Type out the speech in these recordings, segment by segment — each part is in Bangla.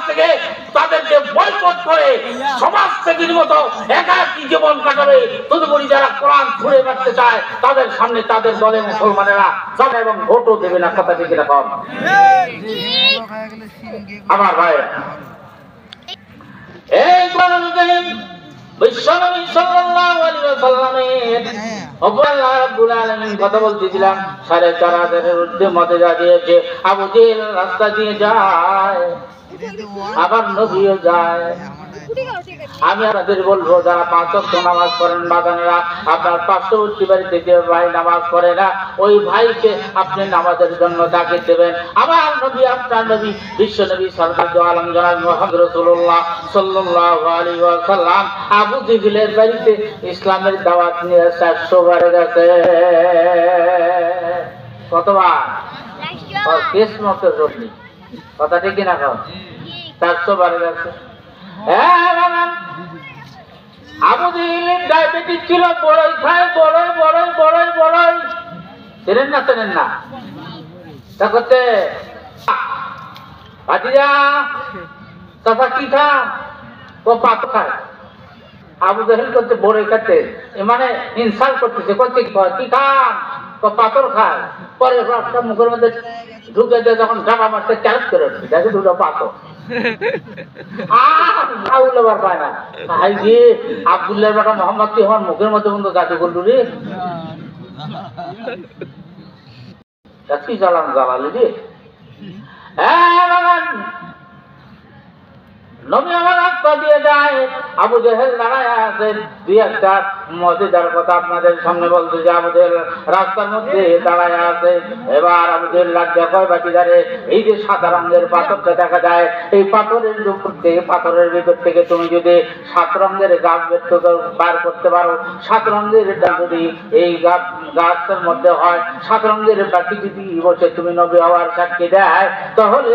থেকে তাদেরকে বয়কট করে সমাজ থেকে মতো একাকী জীবন কাটাবে। তদুপরি যারা কোরআন ছুঁড়ে মারতে চায় তাদের সামনে তাদের দলে মুসলমানেরা যাবে এবং ভোটও দেবে না। কথা ঠিক এরকম। আমার ভাইরা, এই কোরআন কারীম বিশ্বনবী সাল্লাল্লাহু আলাইহি ওয়াসাল্লামের আল্লাহ রাব্বুল আলামিন কথা বলতেছিলাম ৪,৫০০০ ঊর্ধ্বে মতে যা দিয়েছে। আবু জেহেল রাস্তা দিয়ে যায়, আবার নবীও যায়। আমি আপনাদের বলবো যারা ৫ ওয়াক্ত নামাজ পড়েন বাগানেরা, আপনার পার্শ্ববর্তী বাড়িতে যে ভাই নামাজ পড়ে না ওই ভাইকে আপনি নামাজের জন্য তাকে দেবেন। আমার নবী আপনার নবী বিশ্ব নবী সরকার আলম জনাব মুহাম্মদ রাসূলুল্লাহ সাল্লাল্লাহু আলাইহি ওয়াসাল্লাম আবু জেহেলের বাড়িতে ইসলামের দাওয়াত নিয়ে ৪০০ বার গেছে। কতবার? কিসমত জন্য কথা ঠিক না? ৪০০ বার গেছে। আবু জেহেলের ডায়াবেটিস ছিল, বড়ই খায়, বড়ই চেনেন না? চেনেন না? তা করতে ভাতিজা চাচা কি খান? ও পাতো খায়। আবু জেহেল করতে বড়ই খাতে, মানে ইনসাল্ট করতেছে। করতে কি খান? পাথর খায়। পরে মুখের মধ্যে ঢুকে দিয়ে যখন জামা মারতে ক্যারেক্ট করে উঠছে, দেখে দুটো পাথর। পায় না আব্দুল্লাহ বেটা মোহাম্মদ তুই আমার মুখের মধ্যে বন্ধু জাতি করলু রে, কি জ্বালালি রে। নবী আমার রাস্তা দিয়ে যায়, আবু জেহেল দাঁড়ায় আছে। দুই একটা মজাদার কথা আপনাদের সামনে বলতে যে আবু জেহেল রাস্তার মধ্যে দাঁড়ায় আছে। এবার আবু জেহেল রাজ্যা কয় বাকিদারে এই যে সাদা রঙের পাথরটা দেখা যায়, এই পাথরের উপর থেকে পাথরের ভিতর থেকে তুমি যদি ৭ রঙের গাছ বার করতে পারো, ৭ রঙের যদি এই গাছের মধ্যে হয়, ৭ রঙের বাকি যদি বসে তুমি নবী হওয়ার সাক্ষী দেয়, তাহলে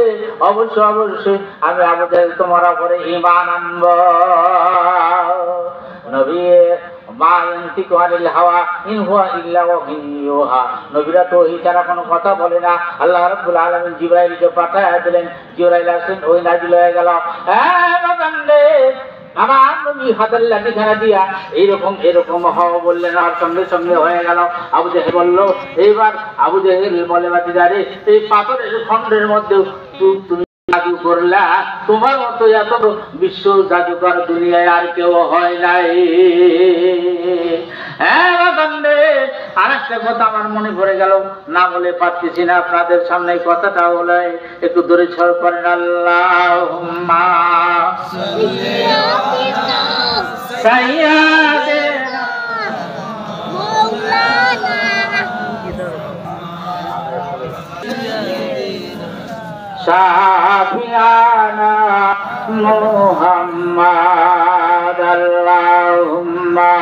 অবশ্যই আমি আবু জেহেল তোমার পরে ঈমান আনব। নবী মা ইয়ানতিকু আনিল হাওয়া ইন হুয়া ইল্লা ওয়াহয়ুন ইউহা, নবীরা তো ওহী ছাড়া কোনো কথা বলে না। আল্লাহ রাব্বুল আলামিন জিবরাইলকে পাঠায় দিলেন, জিবরাইল আসেন, ওই নাজিল হয়ে গেল। আমার নবী হাতের লাঠিখানা দিয়া এরকম হওয়া বললেন, আর সঙ্গে সঙ্গে হয়ে গেল। আবু জেহেল বলল, এইবার আবু জেহেল বলে বাতিজারে এই পাথরের খণ্ডের মধ্যে তুমি জাদু করলা, তোমার মতো এত বিশ্ব জাদুকর দুনিয়ায় আর কেউ হয় নাই। আর একটা কথা আমার মনে পড়ে গেল, না বলে পারতেছি না আপনাদের সামনে। কথাটা হলো একটু দূরে ছড় করেন, আল্লাহুম্মা সাইয়্যিদানা মাওলানা শাফিয়ানা মুহাম্মাদ, আল্লাহুম্মা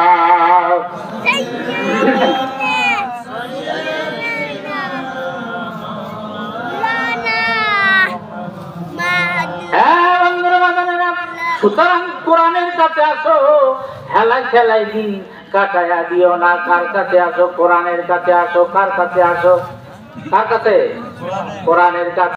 সুতরাং কোরআনের কাছে আসো, হেলাই দিন কাটায়া দিও না। কার কাছে আসো? কোরআনের কাছে আসো। কার কাছে আসো? কার কাছে? কোরআনের কাছে।